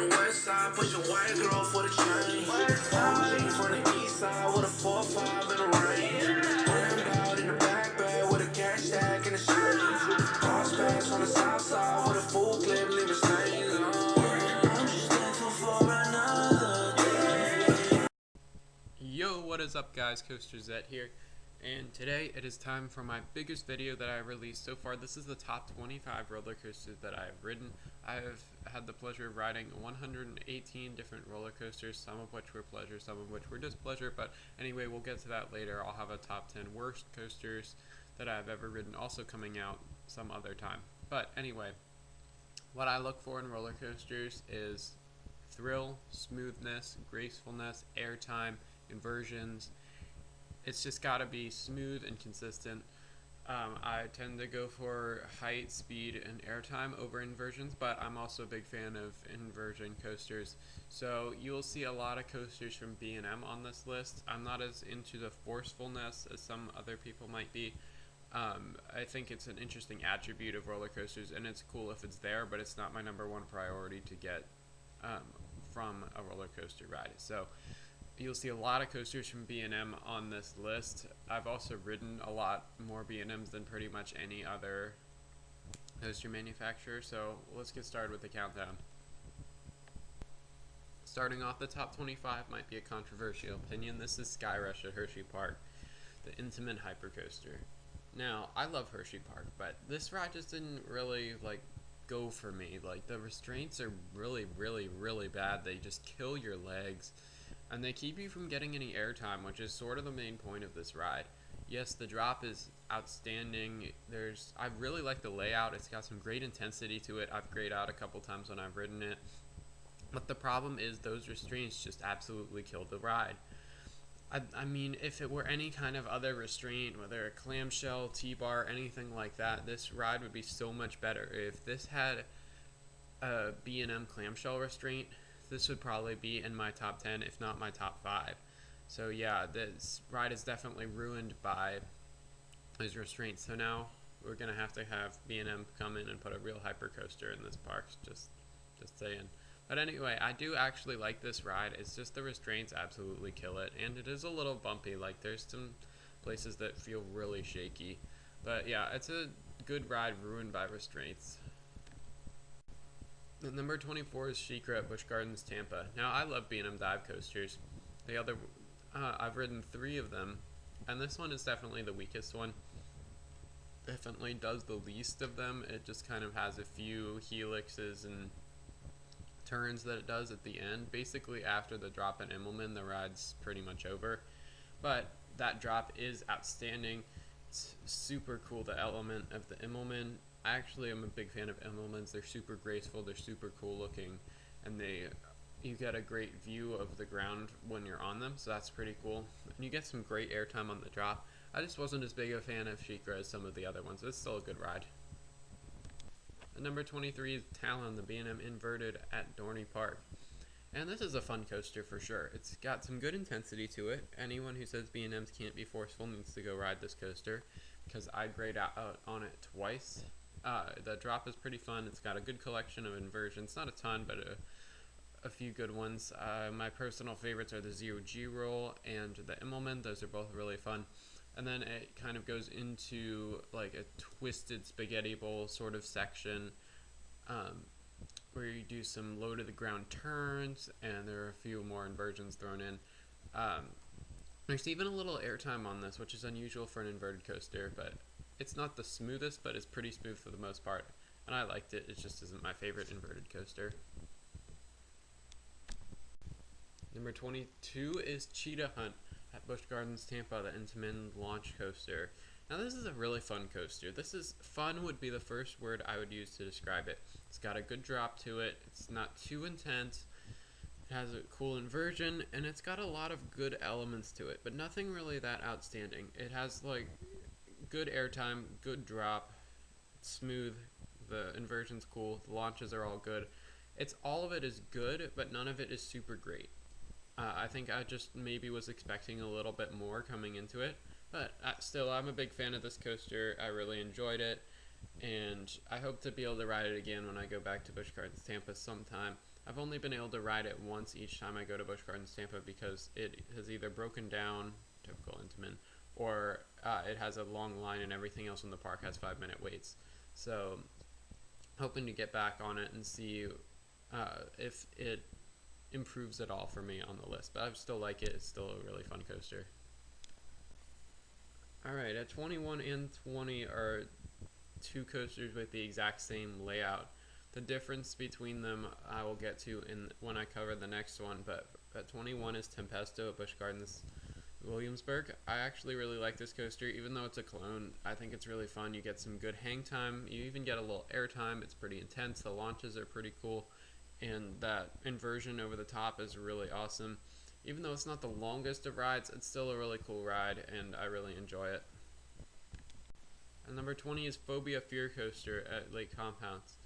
the west side, push a white girl for the change. OG from the east side with a 4-5 in the rain. Rammed out in the back bed with a cash stack and a change. Cross pass on the south side with a full clip, leaving stains on. I'm just thankful for another day. Yo, what is up guys, Coaster Zet here, and today it is time for my biggest video that I released so far. This is the top 25 roller coasters that I have ridden. I have had the pleasure of riding 118 different roller coasters, some of which were pleasure, some of which were displeasure, but anyway, we'll get to that later. I'll have a top 10 worst coasters that I've ever ridden also coming out some other time. But anyway, what I look for in roller coasters is thrill, smoothness, gracefulness, airtime, inversions. It's just got to be smooth and consistent. I tend to go for height, speed, and airtime over inversions, but I'm also a big fan of inversion coasters. So you'll see a lot of coasters from B&M on this list. I'm not as into the forcefulness as some other people might be. I think it's an interesting attribute of roller coasters, and it's cool if it's there, but it's not my number one priority to get from a roller coaster ride. So you'll see a lot of coasters from B&M on this list. I've also ridden a lot more B&Ms than pretty much any other coaster manufacturer, so let's get started with the countdown. Starting off, the top 25 might be a controversial opinion. This is SkyRush at Hershey Park, the intimate hypercoaster. Now, I love Hershey Park, but this ride just didn't really go for me. The restraints are really bad. They just kill your legs, and they keep you from getting any airtime, which is sort of the main point of this ride. Yes, the drop is outstanding. I really like the layout. It's got some great intensity to it. I've grayed out a couple times when I've ridden it, but the problem is those restraints just absolutely killed the ride. I mean, if it were any kind of other restraint, whether a clamshell, T-bar, anything like that, this ride would be so much better. If this had a B&M clamshell restraint, this would probably be in my top 10, if not my top 5. So yeah, this ride is definitely ruined by those restraints. So now we're going to have B&M come in and put a real hypercoaster in this park, just saying. But anyway, I do actually like this ride. It's just the restraints absolutely kill it, and it is a little bumpy. There's some places that feel really shaky. But yeah, it's a good ride ruined by restraints. The number 24 is Sheikra at Busch Gardens, Tampa. Now, I love B&M dive coasters. I've ridden 3 of them, and this one is definitely the weakest one. Definitely does the least of them. It just kind of has a few helixes and turns that it does at the end. Basically, after the drop in Immelman, the ride's pretty much over. But that drop is outstanding. It's super cool, the element of the Immelman. I actually am a big fan of Immelmans. They're super graceful, they're super cool looking, and you get a great view of the ground when you're on them, so that's pretty cool. And you get some great airtime on the drop. I just wasn't as big a fan of Sheikra as some of the other ones. It's still a good ride. Number 23 is Talon, the B&M inverted at Dorney Park. And this is a fun coaster for sure. It's got some good intensity to it. Anyone who says B&Ms can't be forceful needs to go ride this coaster, because I grayed out on it twice. The drop is pretty fun. It's got a good collection of inversions. Not a ton, but a few good ones. My personal favorites are the Zero G roll and the Immelman. Those are both really fun. And then it kind of goes into a twisted spaghetti bowl sort of section, where you do some low to the ground turns, and there are a few more inversions thrown in. There's even a little airtime on this, which is unusual for an inverted coaster, but it's not the smoothest, but it's pretty smooth for the most part, and I liked it. It just isn't my favorite inverted coaster. Number 22 is Cheetah Hunt at Busch Gardens, Tampa, the Intamin launch coaster. Now, this is a really fun coaster. Fun would be the first word I would use to describe it. It's got a good drop to it. It's not too intense. It has a cool inversion, and it's got a lot of good elements to it, but nothing really that outstanding. It has good airtime, good drop, it's smooth, the inversion's cool, the launches are all good. All of it is good, but none of it is super great. I think I just maybe was expecting a little bit more coming into it, but still, I'm a big fan of this coaster. I really enjoyed it. and I hope to be able to ride it again when I go back to Busch Gardens Tampa sometime. I've only been able to ride it once each time I go to Busch Gardens Tampa because it has either broken down, typical Intamin, or it has a long line and everything else in the park has 5-minute waits. So hoping to get back on it and see if it improves at all for me on the list. But I still like it. It's still a really fun coaster. Alright, at 21 and 20 are two coasters with the exact same layout. The difference between them I will get to when I cover the next one, but at 21 is Tempesto at Busch Gardens Williamsburg. I actually really like this coaster, even though it's a clone. I think it's really fun. You get some good hang time. You even get a little air time. It's pretty intense. The launches are pretty cool, and that inversion over the top is really awesome. Even though it's not the longest of rides, it's still a really cool ride, and I really enjoy it. And number 20 is Phobia Phear Coaster at Lake Compounce.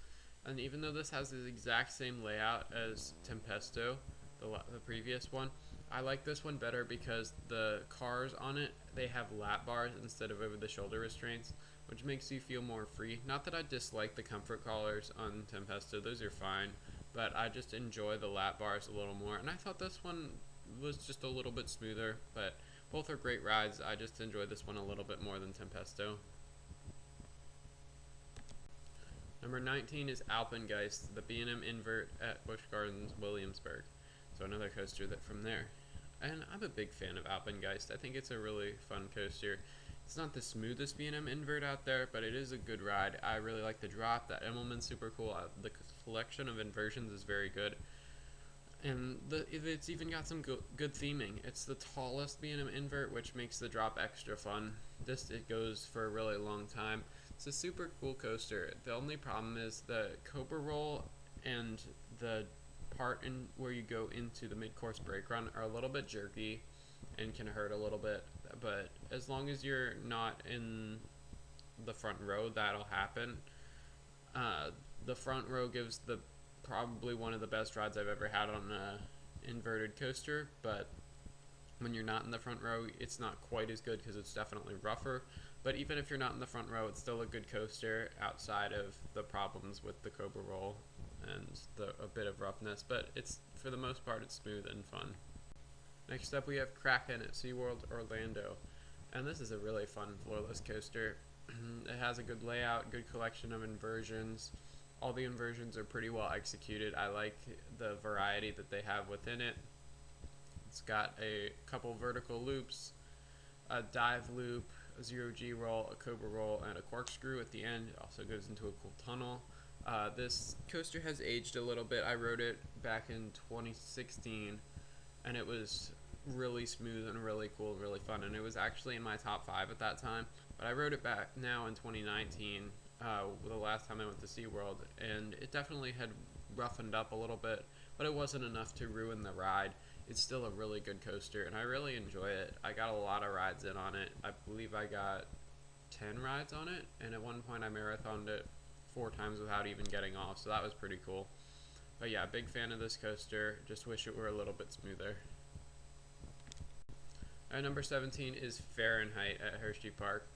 And even though this has the exact same layout as Tempesto, the previous one, I like this one better because the cars on it, they have lap bars instead of over the shoulder restraints, which makes you feel more free. Not that I dislike the comfort collars on Tempesto, those are fine, but I just enjoy the lap bars a little more. And I thought this one was just a little bit smoother, but both are great rides. I just enjoy this one a little bit more than Tempesto. Number 19 is Alpengeist, the B&M invert at Busch Gardens Williamsburg. So another coaster from there. And I'm a big fan of Alpengeist. I think it's a really fun coaster. It's not the smoothest B&M invert out there, but it is a good ride. I really like the drop. That Immelman's super cool. The collection of inversions is very good. And it's even got some good theming. It's the tallest B&M invert, which makes the drop extra fun. It goes for a really long time. It's a super cool coaster. The only problem is the Cobra roll and the part where you go into the mid-course brake run are a little bit jerky and can hurt a little bit. But as long as you're not in the front row, that'll happen. The front row gives probably one of the best rides I've ever had on an inverted coaster, but when you're not in the front row, it's not quite as good because it's definitely rougher. But even if you're not in the front row, it's still a good coaster outside of the problems with the Cobra roll and a bit of roughness. But for the most part, it's smooth and fun. Next up, we have Kraken at SeaWorld Orlando. And this is a really fun floorless coaster. It has a good layout, good collection of inversions. All the inversions are pretty well executed. I like the variety that they have within it. It's got a couple vertical loops, a dive loop, a 0G roll, a Cobra roll, and a corkscrew at the end. It also goes into a cool tunnel. This coaster has aged a little bit. I rode it back in 2016, and it was really smooth and really cool, really fun, and it was actually in my top 5 at that time. But I rode it back now in 2019, the last time I went to SeaWorld, and it definitely had roughened up a little bit, but it wasn't enough to ruin the ride. It's still a really good coaster, and I really enjoy it. I got a lot of rides in on it. I believe I got 10 rides on it, and at one point I marathoned it 4 times without even getting off, so that was pretty cool. But yeah, big fan of this coaster. Just wish it were a little bit smoother. Number 17 is Fahrenheit at Hershey Park.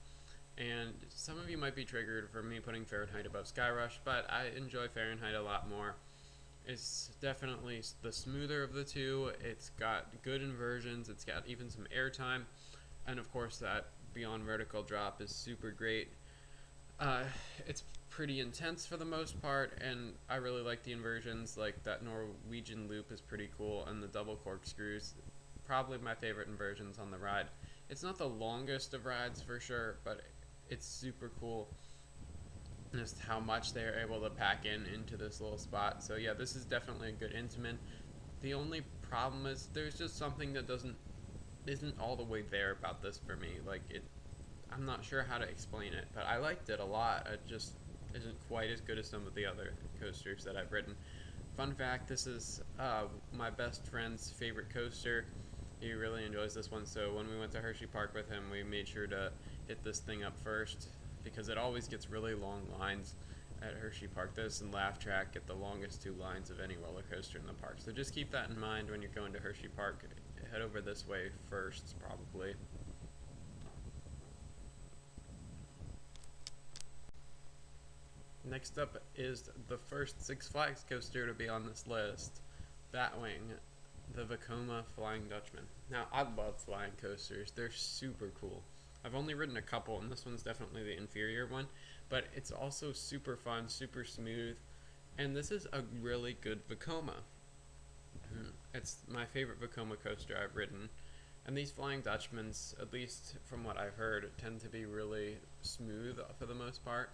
And some of you might be triggered for me putting Fahrenheit above SkyRush, but I enjoy Fahrenheit a lot more. It's definitely the smoother of the two. It's got good inversions. It's got even some airtime. And of course that beyond vertical drop is super great. It's pretty intense for the most part, and I really like the inversions. Like that Norwegian loop is pretty cool, and the double corkscrews, probably my favorite inversions on the ride. It's not the longest of rides for sure, but it's super cool just how much they're able to pack into this little spot. So yeah, this is definitely a good Intamin. The only problem is there's just something that isn't all the way there about this for me. I'm not sure how to explain it, but I liked it a lot. It just isn't quite as good as some of the other coasters that I've ridden. Fun fact, this is my best friend's favorite coaster. He really enjoys this one, so when we went to Hershey Park with him, we made sure to hit this thing up first, because it always gets really long lines at Hershey Park. This and Laugh Track get the longest 2 lines of any roller coaster in the park. So just keep that in mind when you're going to Hershey Park. Head over this way first, probably. Next up is the first Six Flags coaster to be on this list, Batwing, the Vekoma Flying Dutchman. Now, I love flying coasters. They're super cool. I've only ridden a couple, and this one's definitely the inferior one, but it's also super fun, super smooth, and this is a really good Vekoma. It's my favorite Vekoma coaster I've ridden, and these Flying Dutchmans, at least from what I've heard, tend to be really smooth for the most part.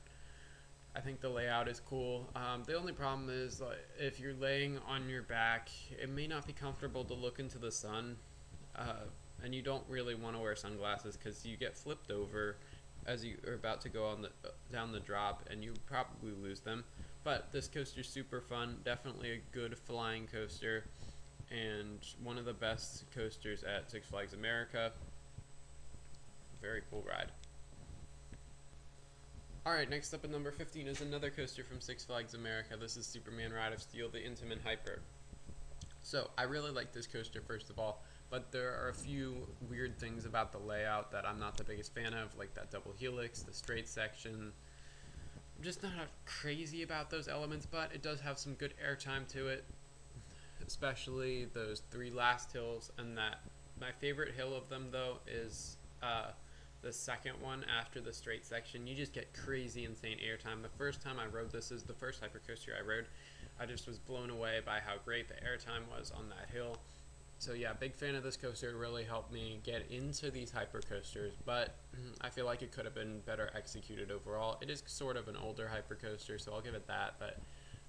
I think the layout is cool. The only problem is if you're laying on your back, it may not be comfortable to look into the sun, and you don't really want to wear sunglasses because you get flipped over as you are about to go on down the drop, and you probably lose them. But this coaster's super fun, definitely a good flying coaster, and one of the best coasters at Six Flags America. Very cool ride. Alright, next up at number 15 is another coaster from Six Flags America. This is Superman Ride of Steel, the Intamin Hyper. So, I really like this coaster first of all, but there are a few weird things about the layout that I'm not the biggest fan of, like that double helix, the straight section. I'm just not crazy about those elements, but it does have some good airtime to it, especially those three last hills, and that my favorite hill of them though is the second one after the straight section. You just get crazy insane airtime. The first time I rode this is the first hypercoaster I rode. I just was blown away by how great the airtime was on that hill. So yeah, big fan of this coaster. It really helped me get into these hypercoasters, but I feel like it could have been better executed overall. It is sort of an older hypercoaster, so I'll give it that, but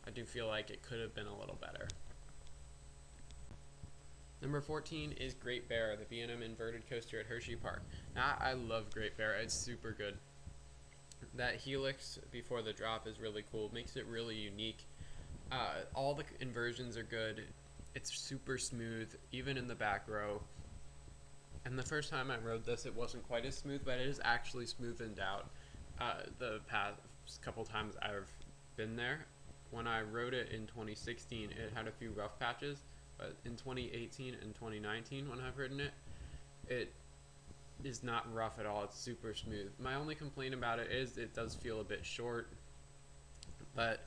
I do feel like it could have been a little better. Number 14 is Great Bear, the B&M inverted coaster at Hershey Park. Now, I love Great Bear. It's super good. That helix before the drop is really cool. Makes it really unique. All the inversions are good. It's super smooth, even in the back row. And the first time I rode this, it wasn't quite as smooth, but it is actually smoothened out the past couple times I've been there. When I rode it in 2016, it had a few rough patches. But in 2018 and 2019, when I've ridden it, it is not rough at all. It's super smooth. My only complaint about it is it does feel a bit short, but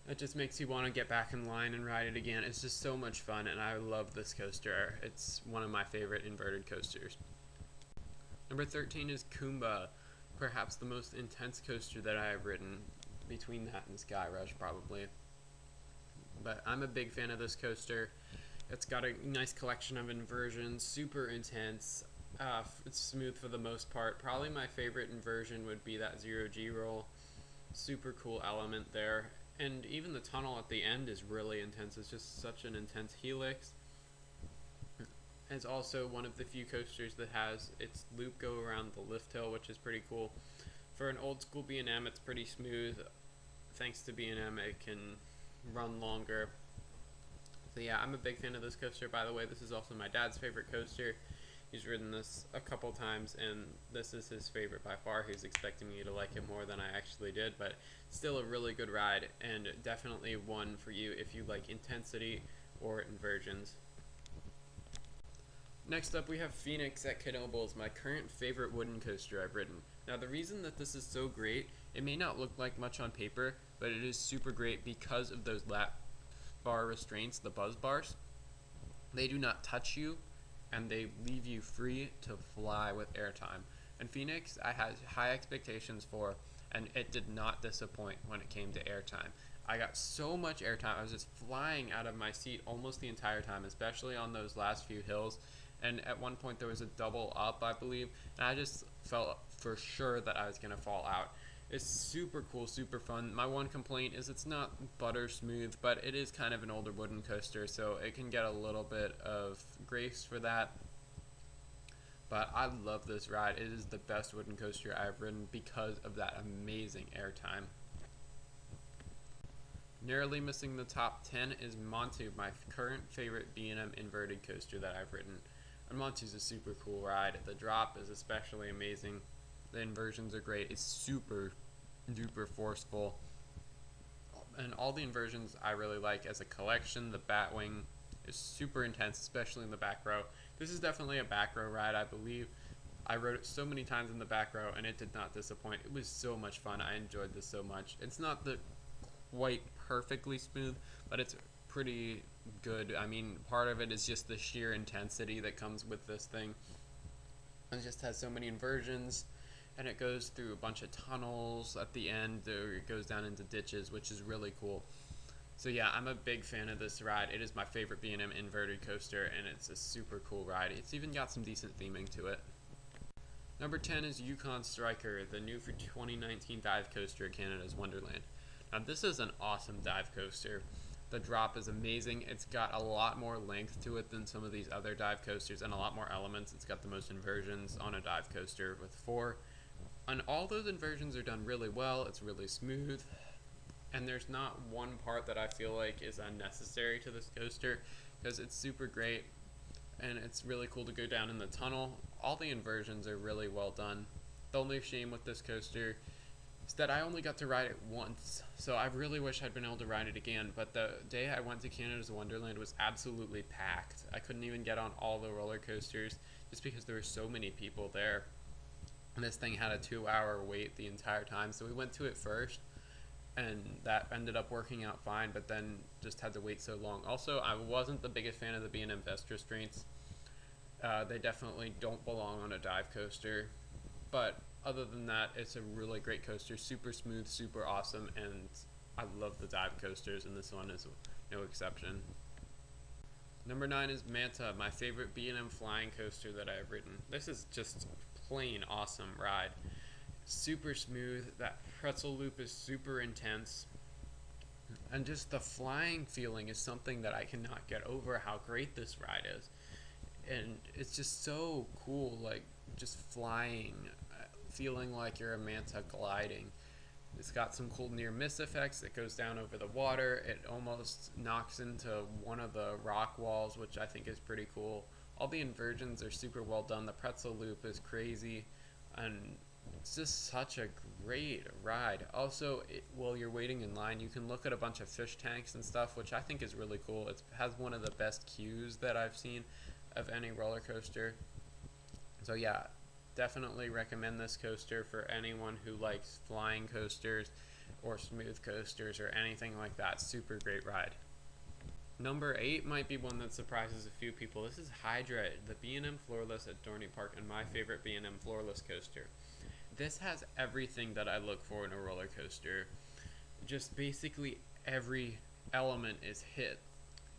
it just makes you want to get back in line and ride it again. It's just so much fun, and I love this coaster. It's one of my favorite inverted coasters. Number 13 is Kumba, perhaps the most intense coaster that I have ridden, between that and SkyRush probably. But I'm a big fan of this coaster. It's got a nice collection of inversions, super intense. It's smooth for the most part. Probably my favorite inversion would be that 0G roll. Super cool element there. And even the tunnel at the end is really intense. It's just such an intense helix. It's also one of the few coasters that has its loop go around the lift hill, which is pretty cool. For an old school B&M, it's pretty smooth. Thanks to B&M, it can run longer. So yeah, I'm a big fan of this coaster. By the way, this is also my dad's favorite coaster. He's ridden this a couple times, and this is his favorite by far. He's expecting me to like it more than I actually did, but still a really good ride, and definitely one for you if you like intensity or inversions. Next up, we have Phoenix at Knoebels, my current favorite wooden coaster I've ridden. Now, the reason that this is so great, it may not look like much on paper, but it is super great because of those lap bar restraints, the buzz bars. They do not touch you, and they leave you free to fly with airtime. And Phoenix, I had high expectations for, and it did not disappoint when it came to airtime. I got so much airtime. I was just flying out of my seat almost the entire time, especially on those last few hills. And at one point there was a double up, I believe, and I just felt for sure that I was going to fall out. It's super cool, super fun. My one complaint is it's not butter smooth, but it is kind of an older wooden coaster, so it can get a little bit of grace for that. But I love this ride. It is the best wooden coaster I've ridden because of that amazing airtime. Narrowly missing the top 10 is Montu, my current favorite B&M inverted coaster that I've ridden. And Montu's a super cool ride. The drop is especially amazing. The inversions are great. It's super duper forceful. And all the inversions I really like as a collection. The Batwing is super intense, especially in the back row. This is definitely a back row ride, I believe. I rode it so many times in the back row, and it did not disappoint. It was so much fun. I enjoyed this so much. It's not the quite perfectly smooth, but it's pretty good. I mean, part of it is just the sheer intensity that comes with this thing. It just has so many inversions, and it goes through a bunch of tunnels at the end, or it goes down into ditches, which is really cool. So yeah, I'm a big fan of this ride. It is my favorite B&M inverted coaster, and it's a super cool ride. It's even got some decent theming to it. Number 10 is Yukon Striker, the new for 2019 dive coaster at Canada's Wonderland. Now this is an awesome dive coaster. The drop is amazing. It's got a lot more length to it than some of these other dive coasters, and a lot more elements. It's got the most inversions on a dive coaster with 4. And all those inversions are done really well. It's really smooth. And there's not one part that I feel like is unnecessary to this coaster, because it's super great. And it's really cool to go down in the tunnel. All the inversions are really well done. The only shame with this coaster is that I only got to ride it once, so I really wish I'd been able to ride it again, but the day I went to Canada's Wonderland was absolutely packed. I couldn't even get on all the roller coasters just because there were so many people there. And this thing had a 2-hour wait the entire time, so we went to it first, and that ended up working out fine, but then just had to wait so long. Also, I wasn't the biggest fan of the B&M vest restraints. They definitely don't belong on a dive coaster, but other than that, it's a really great coaster, super smooth, super awesome, and I love the dive coasters, and this one is no exception. Number 9 is Manta, my favorite B&M flying coaster that I've ridden. This is just plain awesome ride. Super smooth, that pretzel loop is super intense, and just the flying feeling is something that I cannot get over how great this ride is. And it's just so cool, like just flying, feeling like you're a manta gliding. It's got some cool near miss effects. It goes down over the water. It almost knocks into one of the rock walls, which I think is pretty cool. All the inversions are super well done. The pretzel loop is crazy, and it's just such a great ride. Also, while you're waiting in line, you can look at a bunch of fish tanks and stuff, which I think is really cool. It has one of the best queues that I've seen of any roller coaster. So yeah, definitely recommend this coaster for anyone who likes flying coasters or smooth coasters or anything like that. Super great ride. Number 8 might be one that surprises a few people. This is Hydra, the B&M Floorless at Dorney Park, and my favorite B&M Floorless coaster. This has everything that I look for in a roller coaster. Just basically every element is hit.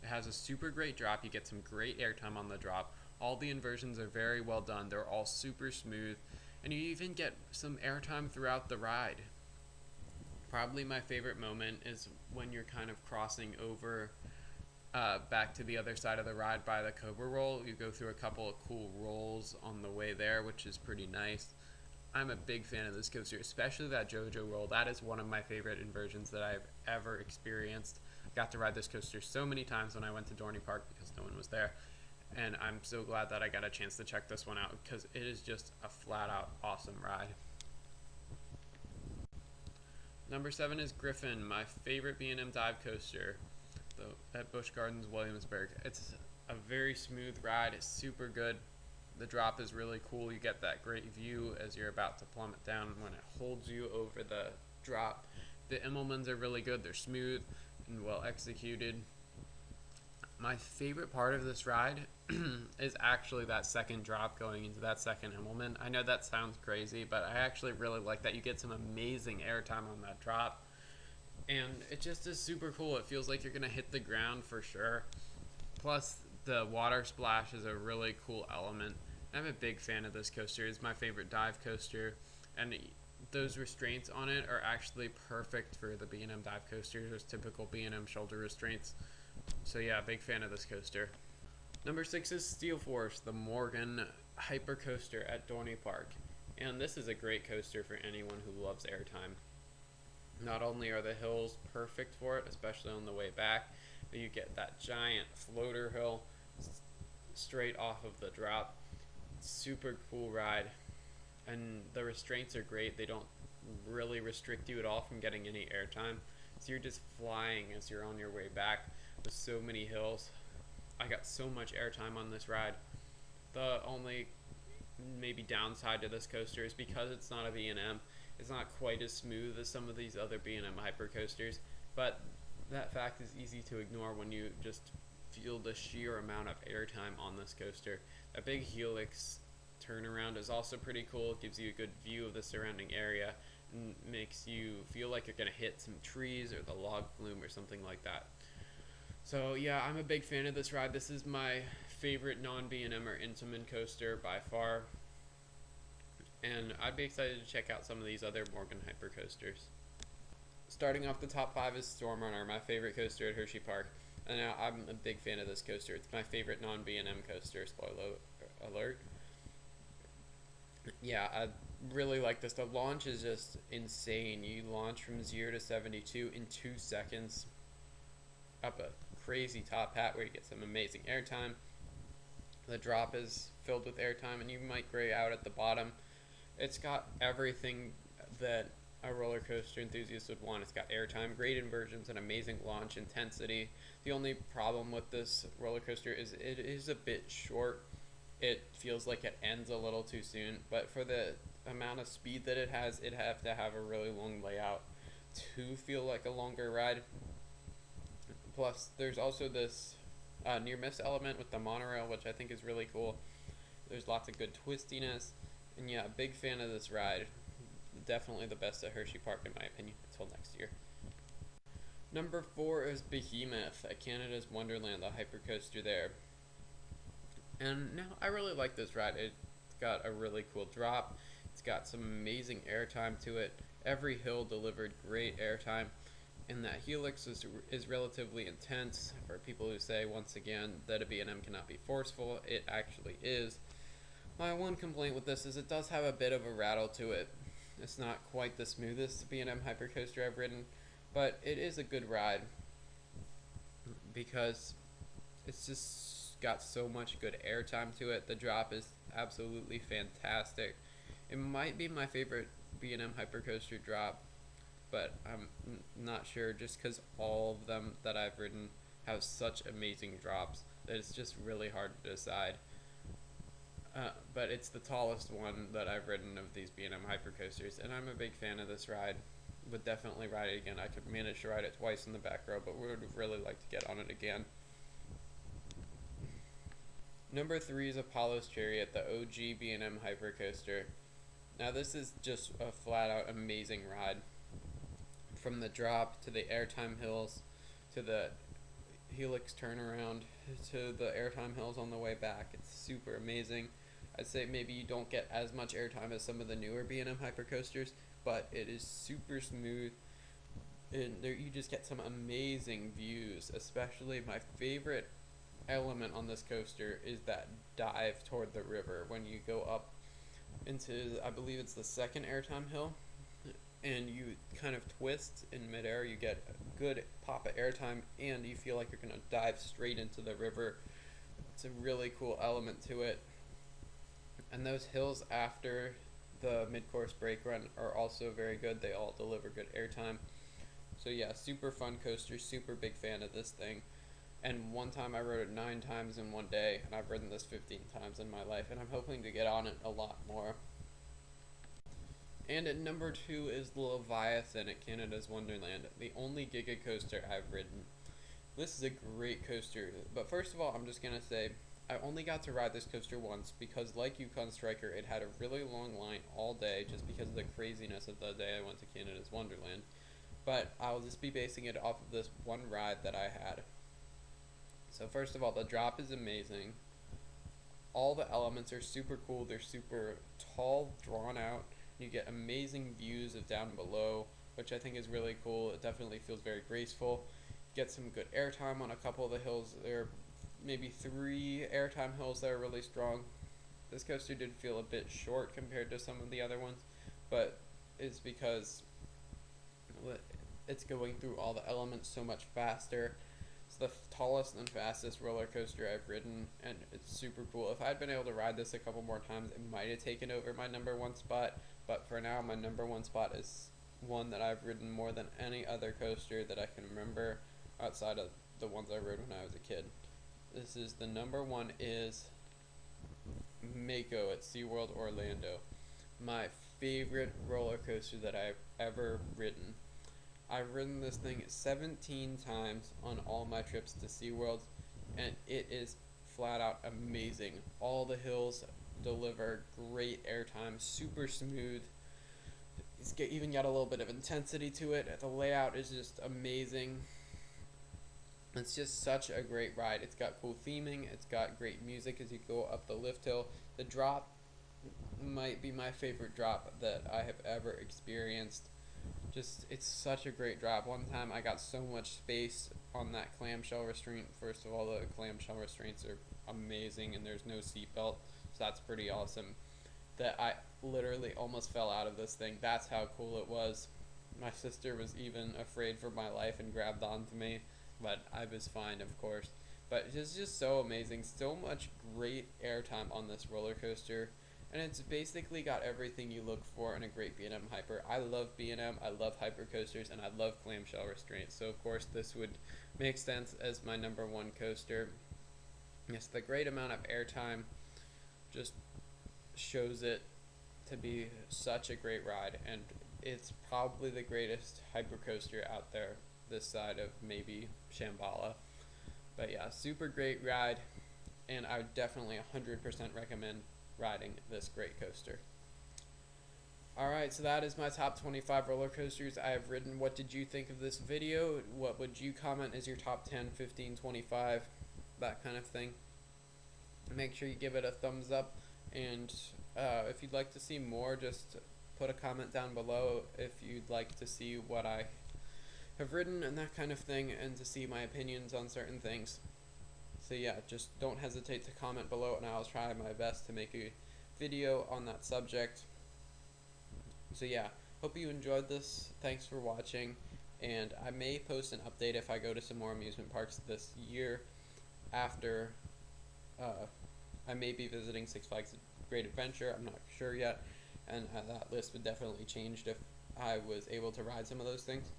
It has a super great drop. You get some great airtime on the drop. All the inversions are very well done. They're all super smooth. And you even get some airtime throughout the ride. Probably my favorite moment is when you're kind of crossing over back to the other side of the ride by the Cobra roll. You go through a couple of cool rolls on the way there, which is pretty nice. I'm a big fan of this coaster, especially that JoJo roll. That is one of my favorite inversions that I've ever experienced. Got to ride this coaster so many times when I went to Dorney Park because no one was there, and I'm so glad that I got a chance to check this one out because it is just a flat out awesome ride. Number 7 is Griffon, my favorite B&M dive coaster at Busch Gardens Williamsburg. It's a very smooth ride. It's super good. The drop is really cool. You get that great view as you're about to plummet down when it holds you over the drop. The Immelmans are really good. They're smooth and well executed. My favorite part of this ride is actually that second drop going into that second Immelman. I know that sounds crazy, but I actually really like that. You get some amazing airtime on that drop, and it just is super cool. It feels like you're gonna hit the ground for sure. Plus, the water splash is a really cool element. I'm a big fan of this coaster. It's my favorite dive coaster, and those restraints on it are actually perfect for the B&M dive coasters. There's typical B&M shoulder restraints. So yeah, big fan of this coaster. Number 6 is Steel Force, the Morgan hyper coaster at Dorney Park. And this is a great coaster for anyone who loves airtime. Not only are the hills perfect for it, especially on the way back, but you get that giant floater hill straight off of the drop. Super cool ride, and the restraints are great. They don't really restrict you at all from getting any airtime, so you're just flying as you're on your way back with so many hills. I got so much airtime on this ride. The only maybe downside to this coaster is because it's not a B&M, it's not quite as smooth as some of these other B&M hypercoasters, but that fact is easy to ignore when you just feel the sheer amount of airtime on this coaster. That big helix turnaround is also pretty cool. It gives you a good view of the surrounding area and makes you feel like you're going to hit some trees or the log flume or something like that. So yeah, I'm a big fan of this ride. This is my favorite non-B&M or Intamin coaster by far. And I'd be excited to check out some of these other Morgan hypercoasters. Starting off the top 5 is Stormrunner, my favorite coaster at Hershey Park. And now I'm a big fan of this coaster. It's my favorite non-B&M coaster, spoiler alert. Yeah, I really like this. The launch is just insane. You launch from 0 to 72 in 2 seconds up a crazy top hat where you get some amazing airtime. The drop is filled with airtime and you might gray out at the bottom. It's got everything that a roller coaster enthusiast would want. It's got airtime, great inversions, and amazing launch intensity. The only problem with this roller coaster is it is a bit short. It feels like it ends a little too soon, but for the amount of speed that it has, it'd have to have a really long layout to feel like a longer ride. Plus, there's also this near miss element with the monorail, which I think is really cool. There's lots of good twistiness, and yeah, big fan of this ride. Definitely the best at Hershey Park in my opinion, until next year. Number 4 is Behemoth at Canada's Wonderland, the hypercoaster there. And now I really like this ride. It's got a really cool drop. It's got some amazing airtime to it. Every hill delivered great airtime. And that helix is relatively intense. For people who say, once again, that a B&M cannot be forceful, it actually is. My one complaint with this is it does have a bit of a rattle to it. It's not quite the smoothest B&M hypercoaster I've ridden, but it is a good ride because it's just got so much good airtime to it. The drop is absolutely fantastic. It might be my favorite B&M hypercoaster drop, but I'm not sure just because all of them that I've ridden have such amazing drops that it's just really hard to decide. But it's the tallest one that I've ridden of these B&M hypercoasters, and I'm a big fan of this ride. Would definitely ride it again. I could manage to ride it twice in the back row, but would really like to get on it again. Number 3 is Apollo's Chariot, the OG B&M hypercoaster. Now this is just a flat out amazing ride. From the drop to the airtime hills to the helix turnaround to the airtime hills on the way back, it's super amazing. I'd say maybe you don't get as much airtime as some of the newer B&M hypercoasters, but it is super smooth, and there you just get some amazing views. Especially my favorite element on this coaster is that dive toward the river when you go up into, I believe it's the second airtime hill, and you kind of twist in midair. You get a good pop of airtime and you feel like you're going to dive straight into the river. It's a really cool element to it. And those hills after the mid-course brake run are also very good. They all deliver good airtime. So yeah, super fun coaster, super big fan of this thing. And one time I rode it 9 times in one day, and I've ridden this 15 times in my life, and I'm hoping to get on it a lot more. And at number 2 is the Leviathan at Canada's Wonderland, the only Giga coaster I've ridden. This is a great coaster, but first of all, I'm just going to say, I only got to ride this coaster once because, like Yukon Striker, it had a really long line all day just because of the craziness of the day I went to Canada's Wonderland. But I'll just be basing it off of this one ride that I had. So first of all, the drop is amazing. All the elements are super cool. They're super tall, drawn out. You get amazing views of down below, which I think is really cool. It definitely feels very graceful. Get some good airtime on a couple of the hills. There are maybe 3 airtime hills that are really strong. This coaster did feel a bit short compared to some of the other ones, but it's because it's going through all the elements so much faster. It's the tallest and fastest roller coaster I've ridden, and it's super cool. If I'd been able to ride this a couple more times, it might have taken over my number 1 spot, but for now my number 1 spot is one that I've ridden more than any other coaster that I can remember outside of the ones I rode when I was a kid. This is the number 1 is Mako at SeaWorld Orlando. My favorite roller coaster that I've ever ridden. I've ridden this thing 17 times on all my trips to SeaWorld, and it is flat out amazing. All the hills deliver great airtime, super smooth. Even got a little bit of intensity to it. The layout is just amazing. It's just such a great ride. It's got cool theming. It's got great music as you go up the lift hill. The drop might be my favorite drop that I have ever experienced. Just, it's such a great drop. One time I got so much space on that clamshell restraint. First of all, the clamshell restraints are amazing, and there's no seatbelt, so that's pretty awesome. That I literally almost fell out of this thing. That's how cool it was. My sister was even afraid for my life and grabbed onto me, but I was fine, of course. But it's just so amazing. So much great airtime on this roller coaster, and it's basically got everything you look for in a great B&M hyper. I love B&M, I love hyper coasters, and I love clamshell restraints. So of course this would make sense as my number one coaster. Yes, the great amount of airtime just shows it to be such a great ride, and it's probably the greatest hyper coaster out there this side of maybe Shambhala. But yeah, super great ride, and I would definitely 100% recommend riding this great coaster. Alright, so that is my top 25 roller coasters I have ridden. What did you think of this video? What would you comment as your top 10, 15, 25, that kind of thing? Make sure you give it a thumbs up, and if you'd like to see more, just put a comment down below if you'd like to see what I have ridden and that kind of thing, and to see my opinions on certain things. So yeah, just don't hesitate to comment below, and I'll try my best to make a video on that subject. So yeah, hope you enjoyed this. Thanks for watching, and I may post an update if I go to some more amusement parks this year. After I may be visiting Six Flags Great Adventure, I'm not sure yet, and that list would definitely change if I was able to ride some of those things.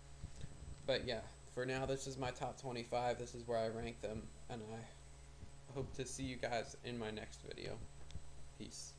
But yeah, for now, this is my top 25. This is where I rank them, and I hope to see you guys in my next video. Peace.